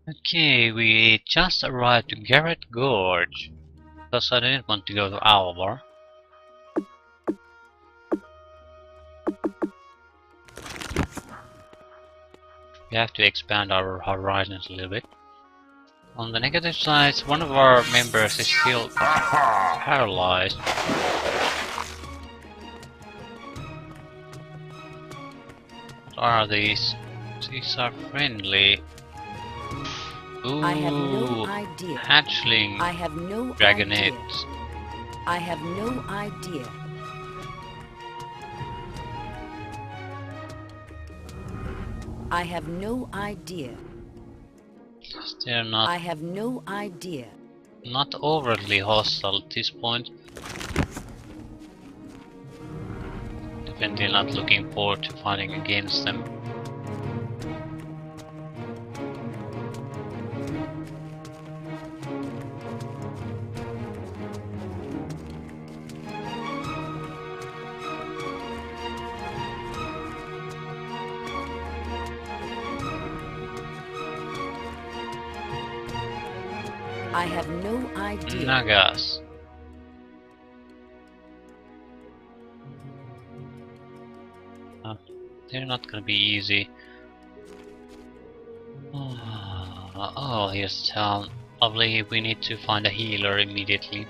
Okay, we just arrived to Garrote Gorge, because I didn't want to go to Alvar. We have to expand our horizons a little bit. On the negative side, one of our members is still paralyzed. What are these? These are friendly. Ooh, I have no idea. hatchling I have no dragonets. idea. I have no idea. I have no idea. They're I have no idea. not overtly hostile at this point. Definitely not looking forward to fighting against them. I have no idea. Nagas. They're not gonna be easy. Oh, here's the town. Lovely, we need to find a healer immediately.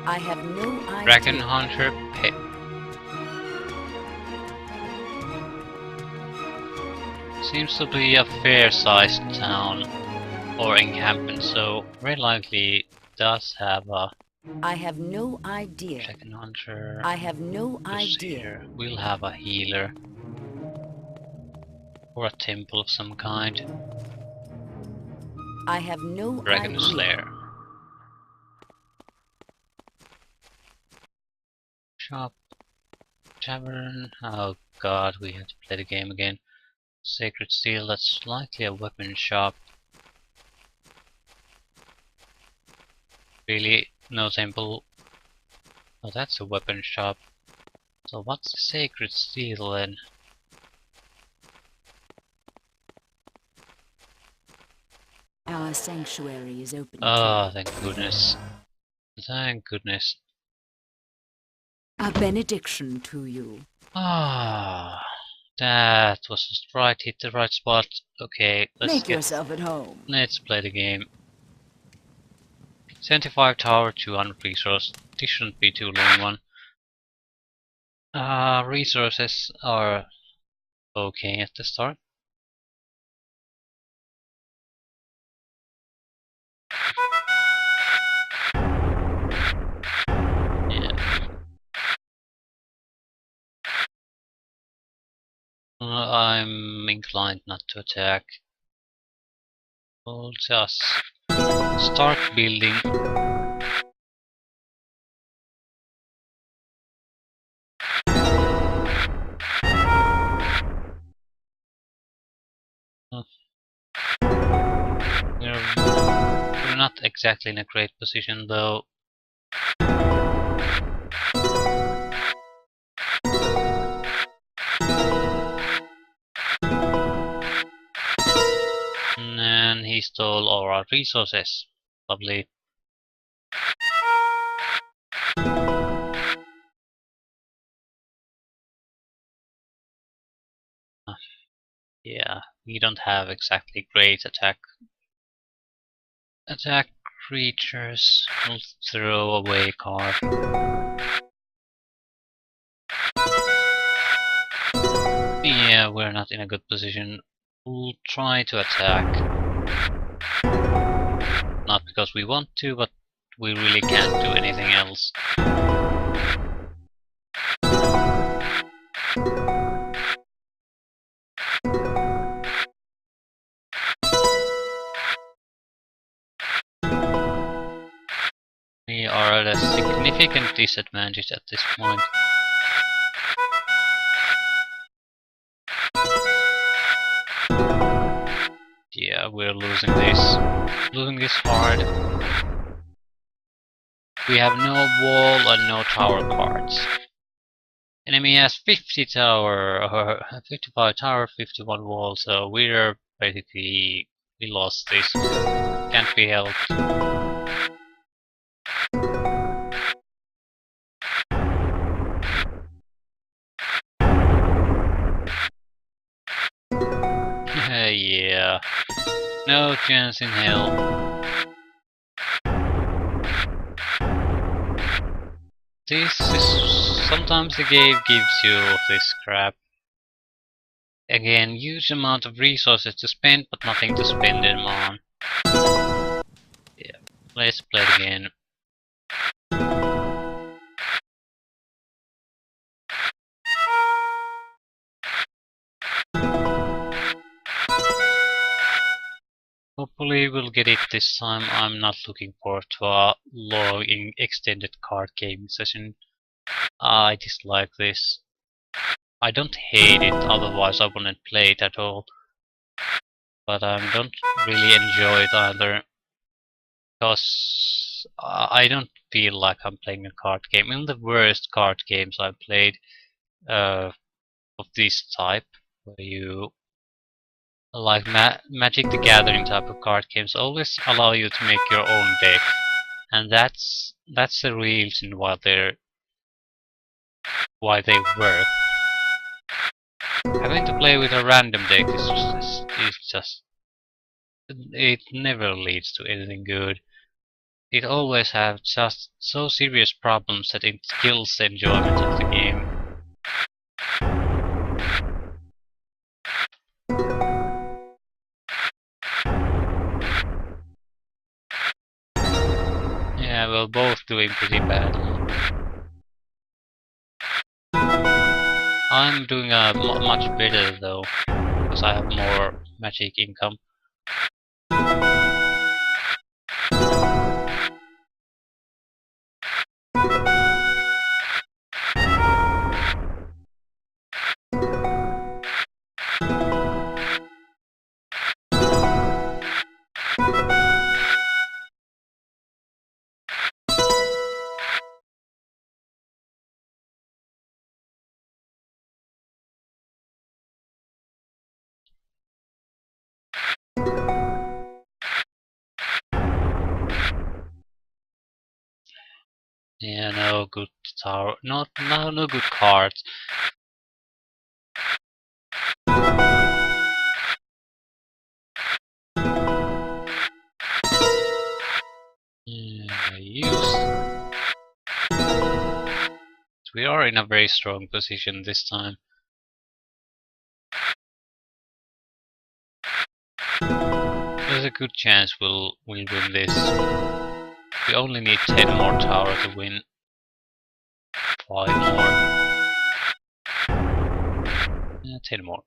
I have no idea. Dragon Hunter Pet. Seems to be a fair-sized town or encampment, so very likely does have a I have no idea. Dragon Hunter. I have no Crusader. idea. We'll have a healer. Or a temple of some kind. I have no Dragon idea. Slayer. Shop. Tavern. Oh god, we have to play the game again. Sacred Steel, that's likely a weapon shop. Really? No temple? Oh, that's a weapon shop. So what's the Sacred Steel then? Our sanctuary is open. Oh, thank goodness. Thank goodness. A benediction to you. Ah, that was just right. Hit the right spot. Okay, Make yourself at home. let's play the game. 75 tower, 200 resource. This shouldn't be too long one. Resources are okay at the start. Yeah. I'm inclined not to attack. We'll just start building. We're not exactly in a great position though. And he stole all our resources. Lovely. Yeah, we don't have exactly great attack creatures. We'll throw away card. Yeah, we're not in a good position. We'll try to attack. Not because we want to, but we really can't do anything else. We are at a significant disadvantage at this point. Yeah, we're losing this. Losing this hard. We have no wall and no tower cards. Enemy has 50 tower, 55 tower, 51 wall, so we're basically, we lost this. Can't be helped. Yeah, no chance in hell. This is, sometimes the game gives you this crap. Again, huge amount of resources to spend, but nothing to spend them on. Yeah, let's play it again. Hopefully we'll get it this time. I'm not looking forward to a long extended card game session. I dislike this. I don't hate it, otherwise I wouldn't play it at all. But I don't really enjoy it either. Because I don't feel like I'm playing a card game. Even the worst card games I've played of this type, where you like Magic the Gathering type of card games, always allow you to make your own deck, and that's the reason why they work. Having to play with a random deck is just it never leads to anything good. It always has just so serious problems that it kills the enjoyment of the game. Yeah, we're both doing pretty badly. I'm doing much better though, because I have more magic income. Yeah, no good tower, no good cards. Yeah, use. We are in a very strong position this time. There's a good chance we'll win this. We only need 10 more tower to win. 5 more. Yeah, 10 more.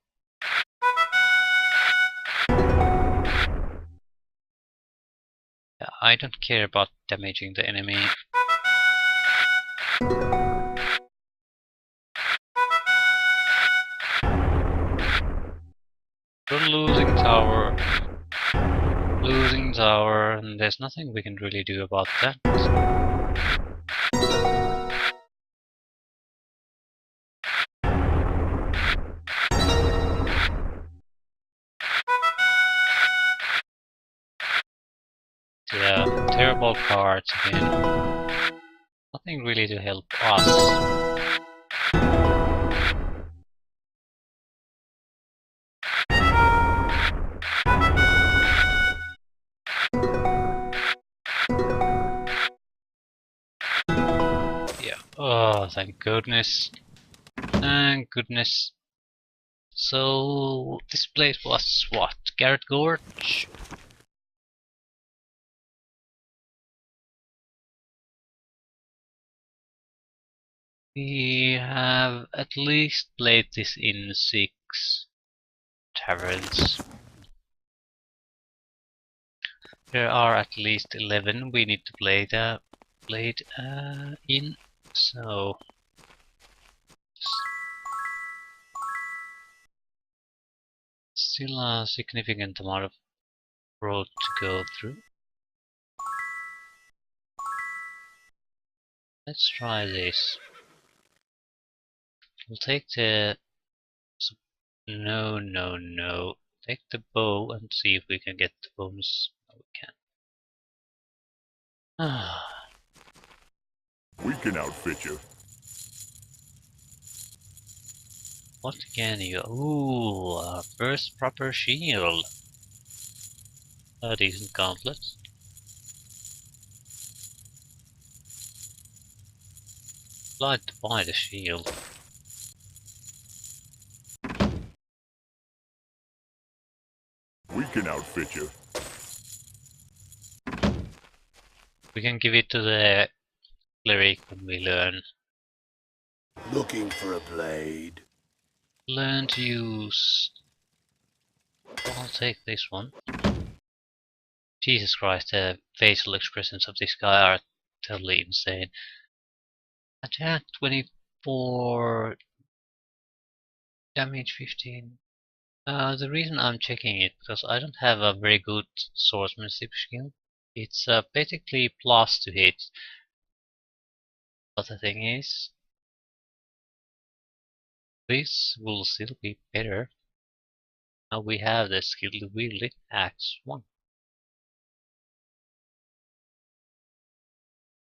Yeah, I don't care about damaging the enemy. We're losing tower. Losing tower, and there's nothing we can really do about that. Yeah, terrible cards again. Nothing really to help us. Yeah. Oh, thank goodness. Thank goodness. So this place was what? Garrote Gorge? We have at least played this in 6 taverns. There are at least 11 we need to play it in. So still a significant amount of road to go through. Let's try this. We'll take the... No, no, no. Take the bow and see if we can get the bonus. No, we can. Ah, We can outfit you. what can you... Ooh, our first proper shield. A decent gauntlet. I'd like to buy the shield. We can outfit you. We can give it to the cleric when we Looking for a blade. learn to use. I'll take this one. Jesus Christ, the facial expressions of this guy are totally insane. Attack 24, damage 15. The reason I'm checking it because I don't have a very good swordsmanship skill. It's basically plus to hit. But the thing is, this will still be better. Now we have the skill to wield it, Axe 1.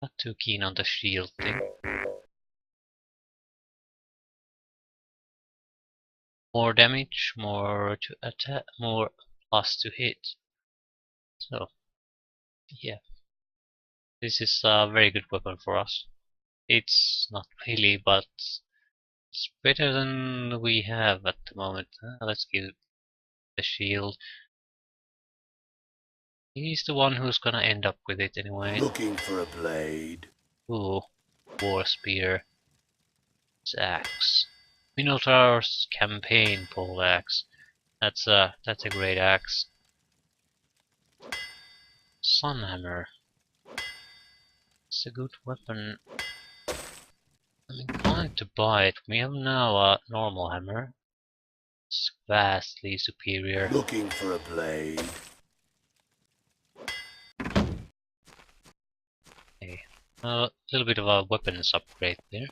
Not too keen on the shield thing. More damage, more to attack, more plus to hit. So, yeah. This is a very good weapon for us. It's not really, but it's better than we have at the moment. Let's give the shield. He's the one who's gonna end up with it anyway. Looking for a blade. Ooh, War Spear. It's axe. Minotaur's Campaign Pole Axe. That's a great axe. Sunhammer. It's a good weapon. I'm inclined to buy it. We have now a normal hammer. It's vastly superior. Looking for a blade. Okay. A little bit of a weapons upgrade there.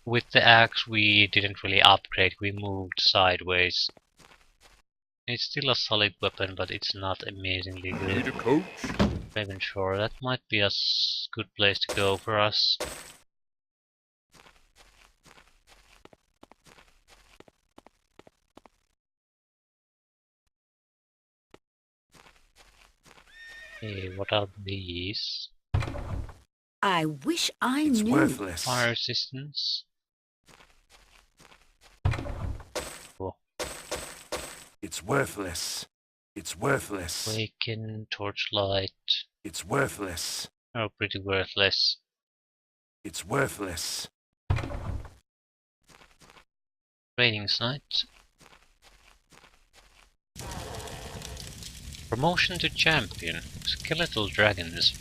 With the axe we didn't really upgrade, we moved sideways. It's still a solid weapon, but it's not amazingly Need a good. coach? Even sure, that might be a good place to go for us. Okay, what are these? I wish I It's knew. worthless. Fire resistance. Oh, It's worthless. It's worthless. Awaken, Torchlight. It's worthless. Oh, pretty worthless. It's worthless. Training Sight. Promotion to Champion. Skeletal Dragons.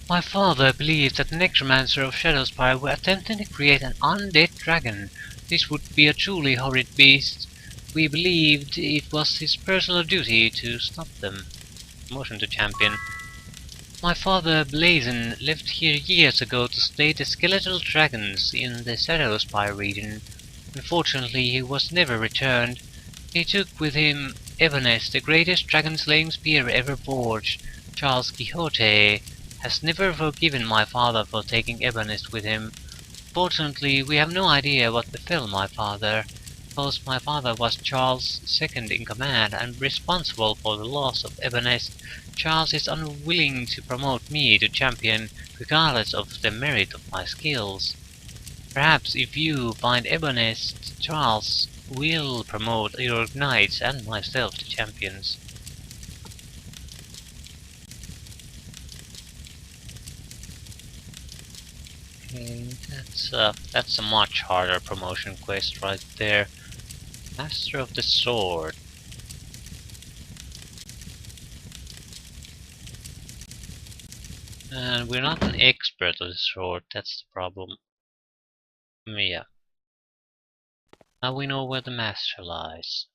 My father believed that the necromancer of Shadowspire were attempting to create an undead dragon. This would be a truly horrid beast. We believed it was his personal duty to stop them. Promotion to Champion. My father Blazon left here years ago to slay the skeletal dragons in the Shadowspire region. Unfortunately, he was never returned. He took with him Evanes, the greatest dragon-slaying spear ever forged. Charles Quixote has never forgiven my father for taking Evanes with him. Fortunately, we have no idea what befell my father, because my father was Charles' second in command and responsible for the loss of Evanes. Charles is unwilling to promote me to champion, regardless of the merit of my skills. Perhaps if you find Evanes, Charles will promote your knights and myself to champions. Okay, that's a much harder promotion quest right there. Master of the Sword. And we're not an expert of the sword, that's the problem. Yeah. Now we know where the master lies.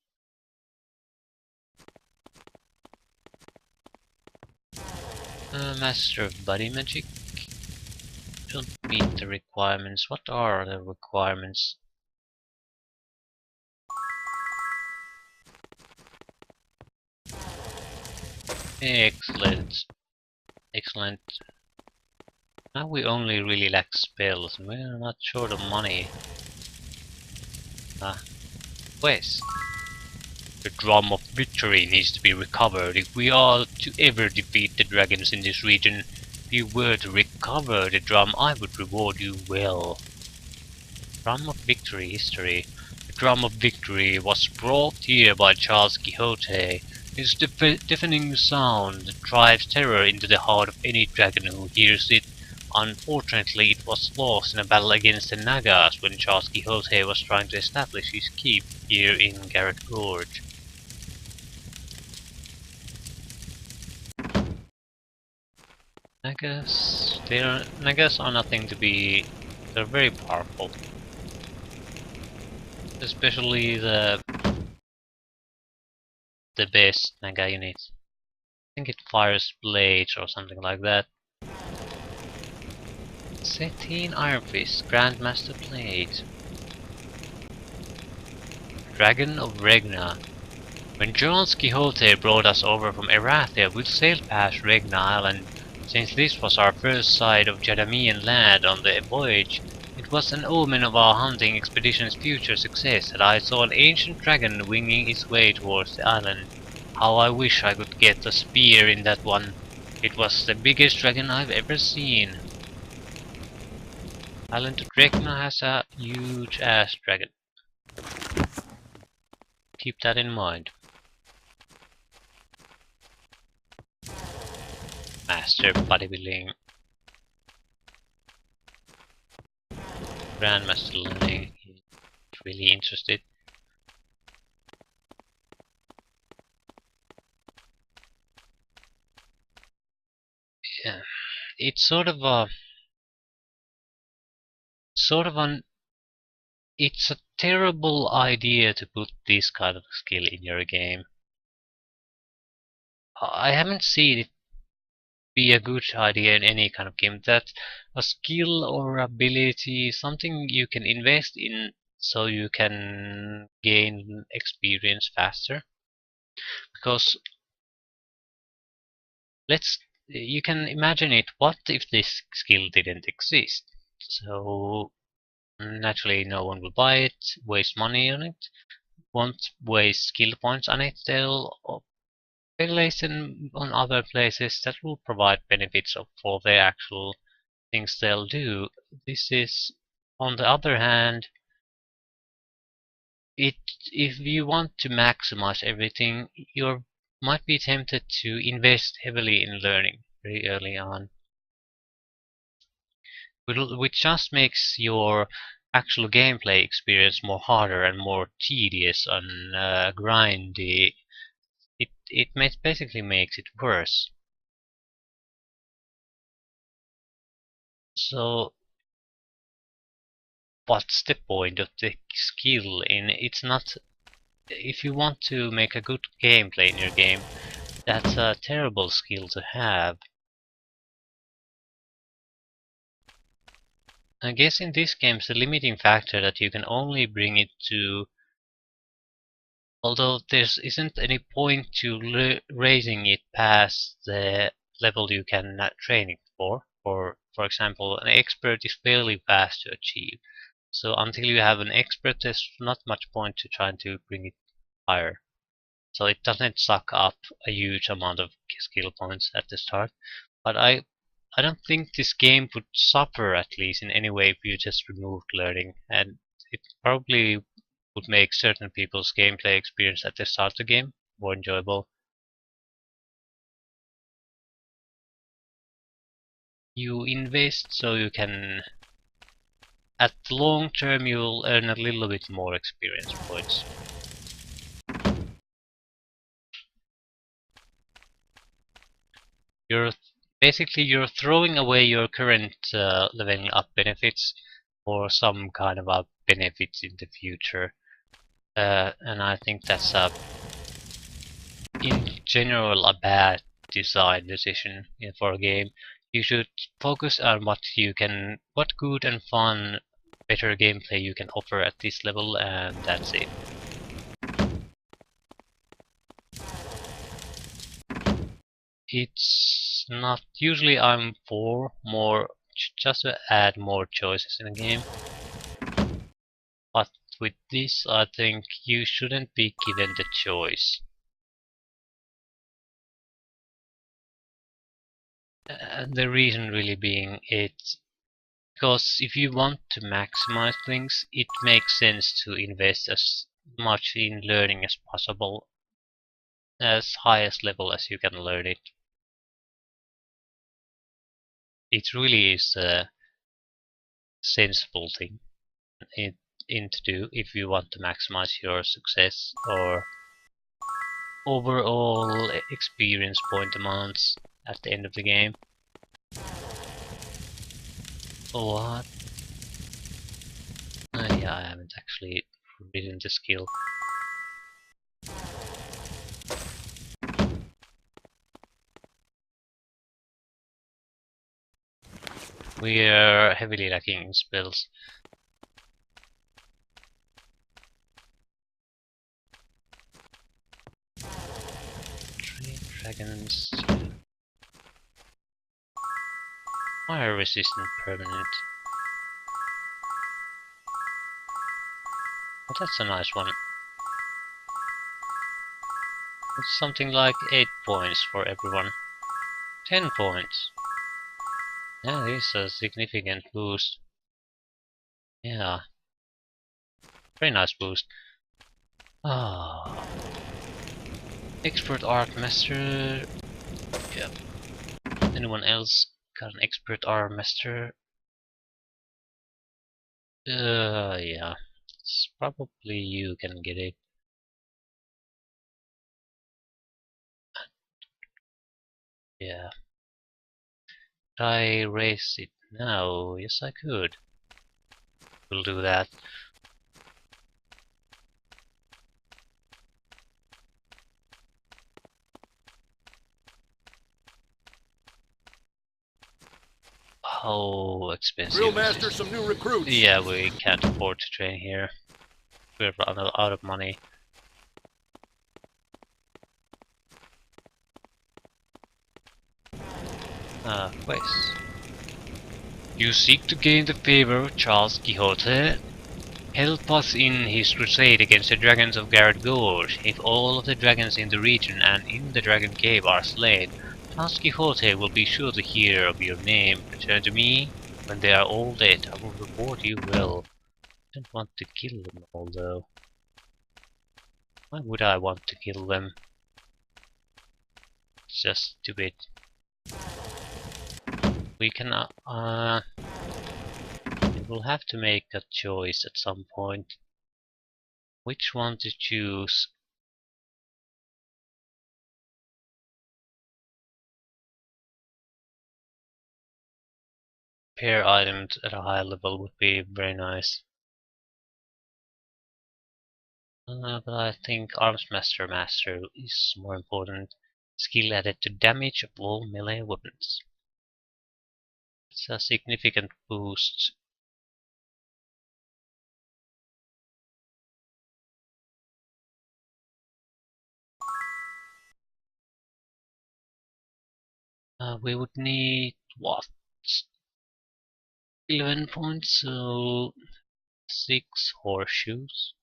Master of Body Magic. don't meet the requirements. What are the requirements? Excellent. Excellent. Now we only really lack spells, and we're not short of money. Quest. The drum of victory needs to be recovered. If we are to ever defeat the dragons in this region, if you were to recover the drum, I would reward you well. Drum of victory history. The drum of victory was brought here by Charles Quixote. Its deafening sound drives terror into the heart of any dragon who hears it. Unfortunately, it was lost in a battle against the Nagas when Charles Quixote was trying to establish his keep here in Garrote Gorge. Nagas are nothing to be. They're very powerful, especially the best Naga unit. I think it fires blades or something like that. Setine Iron Fist, Grandmaster Blade. Dragon of Regna. When Charles Quixote brought us over from Erathia, we sailed past Regna Island. Since this was our first sight of Jadamian land on the voyage, it was an omen of our hunting expedition's future success that I saw an ancient dragon winging its way towards the island. How I wish I could get a spear in that one. It was the biggest dragon I've ever seen. Island of Regna has a huge ass dragon. Keep that in mind. Master bodybuilding. Grandmaster learning. He's really interested. Yeah. It's sort of it's a terrible idea to put this kind of skill in your game. I haven't seen it be a good idea in any kind of game. That a skill or ability, something you can invest in so you can gain experience faster. Because you can imagine it, what if this skill didn't exist? So naturally no one will buy it, waste money on it, won't waste skill points on it, they'll place it on other places that will provide benefits for their actual things they'll do. This is, on the other hand, if you want to maximize everything, you might be tempted to invest heavily in learning very early on, which just makes your actual gameplay experience more harder and more tedious and grindy. It basically makes it worse. So what's the point of the skill in it's not, if you want to make a good gameplay in your game, that's a terrible skill to have. I guess in this game the limiting factor that you can only bring it to, although there isn't any point to raising it past the level you can train it for. For example, an expert is fairly fast to achieve. So until you have an expert, there's not much point to trying to bring it higher. So it doesn't suck up a huge amount of skill points at the start. But I don't think this game would suffer, at least in any way, if you just removed learning. And it probably would make certain people's gameplay experience at the start of the game more enjoyable. You invest so you can, at the long term, you'll earn a little bit more experience points. You're throwing away your current leveling up benefits for some kind of a benefit in the future. And I think that's in general a bad design decision for a game. You should focus on what good and fun, better gameplay you can offer at this level, and that's it. It's not usually I'm for more just to add more choices in the game, but with this I think you shouldn't be given the choice. And the reason really being it's because if you want to maximize things, it makes sense to invest as much in learning as possible, as highest level as you can learn it. It really is a sensible thing to do if you want to maximize your success or overall experience point amounts at the end of the game. What? Yeah, I haven't actually written the skill. We are heavily lacking in spells. Three dragons. Fire resistant permanent. Well, that's a nice one. It's something like 8 points for everyone. 10 points. Yeah, this is a significant boost. Yeah. Very nice boost. Ah. Expert art master. Yep. Anyone else got an expert art master? Yeah. It's probably you can get it. Yeah. Could I raise it now? Yes, I could. We'll do that. How expensive Drill is master, this? some new recruits. Yeah, we can't afford to train here. We're out of money. Quest. You seek to gain the favor of Charles Quixote? Help us in his crusade against the dragons of Garrote Gorge. If all of the dragons in the region and in the dragon cave are slain, Charles Quixote will be sure to hear of your name. Return to me. When they are all dead, I will reward you well. I don't want to kill them all, though. Why would I want to kill them? It's just stupid. We will have to make a choice at some point. Which one to choose? Pair items at a high level would be very nice. But I think Arms Master is more important. Skill added to damage of all melee weapons. It's a significant boost. We would need what? 11 points, so 6 horseshoes.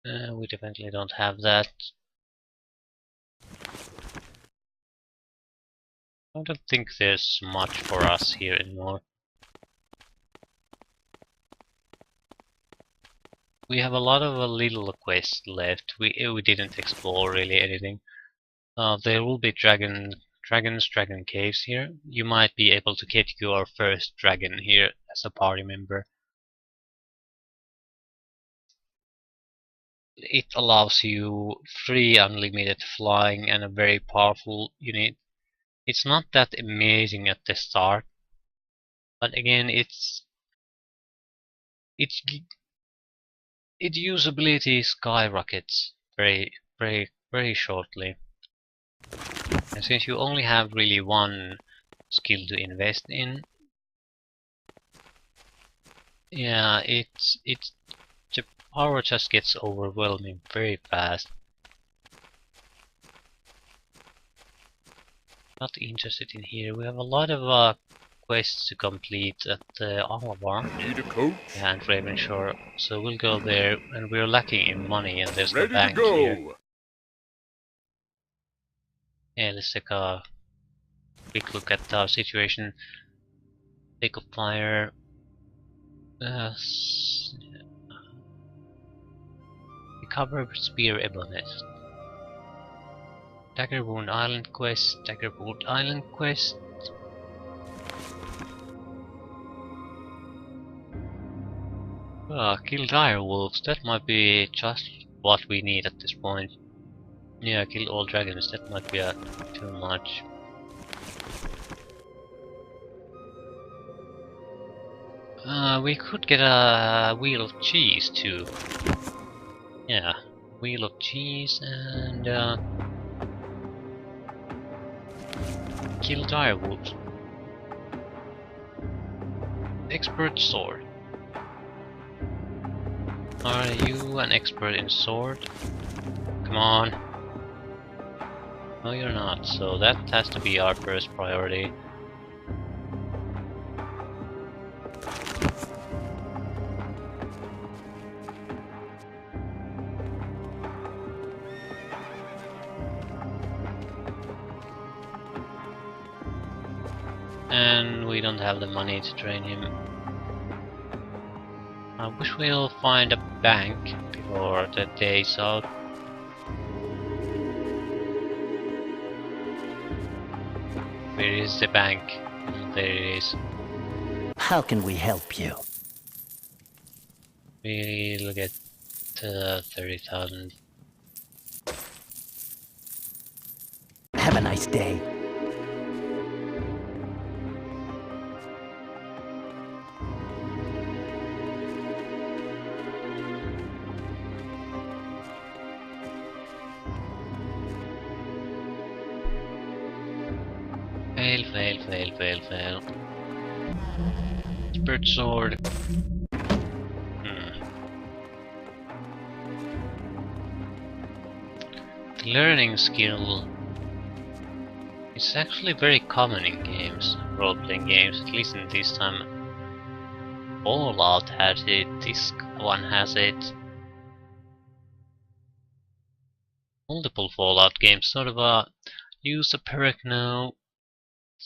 We definitely don't have that. I don't think there's much for us here anymore. We have a lot of little quests left. We didn't explore really anything. There will be dragon caves here. You might be able to get your first dragon here as a party member. It allows you free unlimited flying and a very powerful unit. It's not that amazing at the start, but again its usability skyrockets very shortly. And since you only have really one skill to invest in, yeah, the power just gets overwhelming very fast. Not interested in here. We have a lot of quests to complete at Alabar Need a coach? and Ravenshore, so we'll go there, and we're lacking in money, and there's no Ready to bank here. go! Yeah, let's take a quick look at our situation. Take a fire. Recover Spear Ebonist. Daggerwound Island quest. Daggerwound Island quest. Kill dire wolves. That might be just what we need at this point. Yeah, kill all dragons. That might be too much. We could get a wheel of cheese too. Yeah, wheel of cheese and kill direwolves. Expert sword. Are you an expert in sword? Come on. No, you're not. So that has to be our first priority. And we don't have the money to train him. I wish we'll find a bank before the day's out. Where is the bank? There it is. How can we help you? We'll get 30,000. Have a nice day. Fail, fail, fail, fail, fail. Spirit sword. The learning skill is actually very common in games, role-playing games, at least in this time. Fallout has it, this one has it. Multiple Fallout games sort of use a perk now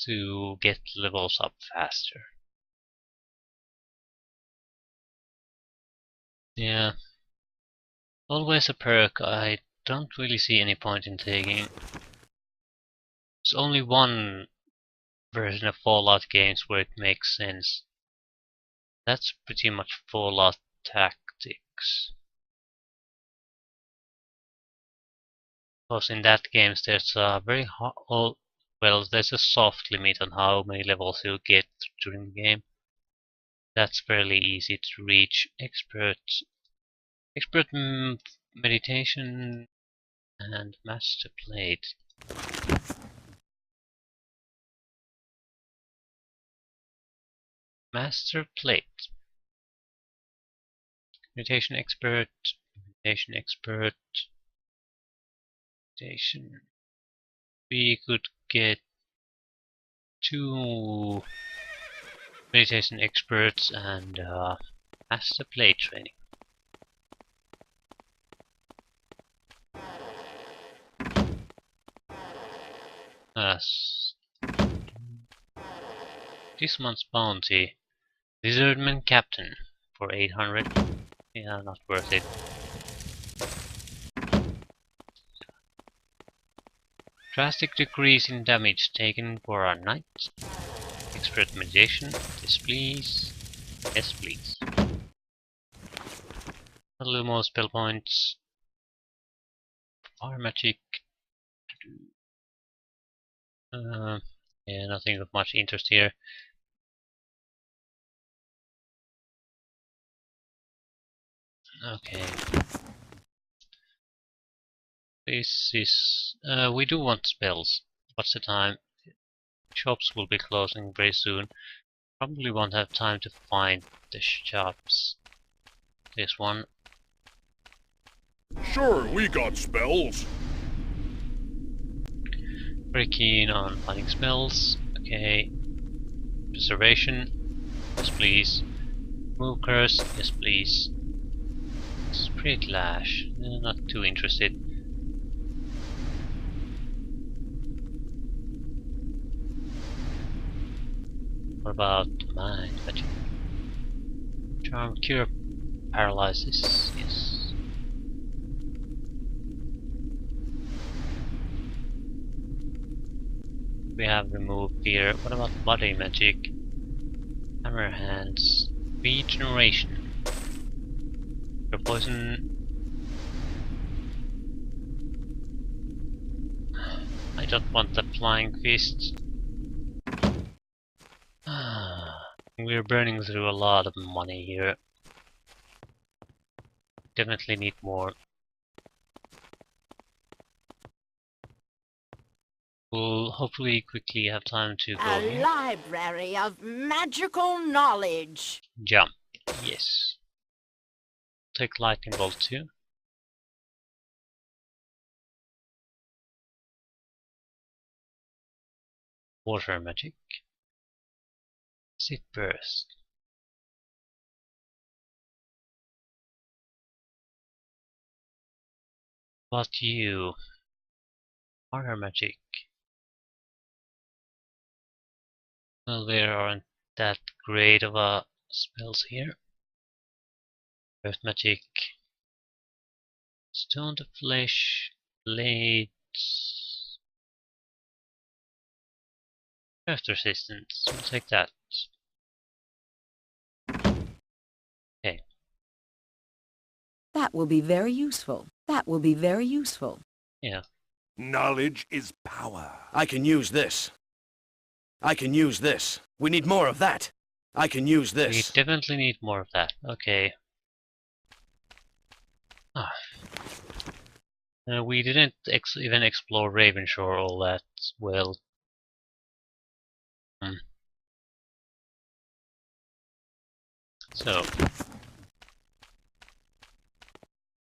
to get levels up faster. Yeah, always a perk I don't really see any point in taking. There's only one version of Fallout games where it makes sense. That's pretty much Fallout Tactics. Because in that game there's a there's a soft limit on how many levels you get during the game. That's fairly easy to reach. Expert meditation and master plate. Master plate. Meditation expert. Meditation expert. Meditation. We could get 2 meditation experts and master plate training. This month's bounty. Lizardman Captain for 800. Yeah, not worth it. Drastic decrease in damage taken for a night. Expert magician. Yes, please. Yes, please. A little more spell points. Fire magic. Yeah, nothing of much interest here. Okay. This is... we do want spells, What's the time? Shops will be closing very soon. Probably won't have time to find the shops. This one. Sure, we got spells. Very keen on finding spells. Okay. Preservation. Yes, please. Move curse. Yes, please. Spirit Lash. Not too interested. What about Mind Magic? Charm Cure Paralysis. Yes. We have removed fear. What about Body Magic? Hammer Hands. Regeneration. Your poison. I don't want the Flying Fist. We're burning through a lot of money here. Definitely need more. We'll hopefully quickly have time to go A here. library of magical knowledge. Jump. Yes. Take Lightning Bolt too. Water Magic. Acid Burst. But you. Fire Magic. Well, there aren't that great of a spells here. Earth Magic. Stone to Flesh. Blades. Earth Resistance. We'll take that. Okay. That will be very useful. That will be very useful. Yeah. Knowledge is power. I can use this. I can use this. We need more of that. I can use We this. definitely need more of that. Okay. Ah. We didn't even explore Ravenshore all that well. So,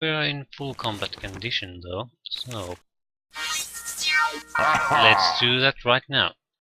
we are in full combat condition though, so let's do that right now.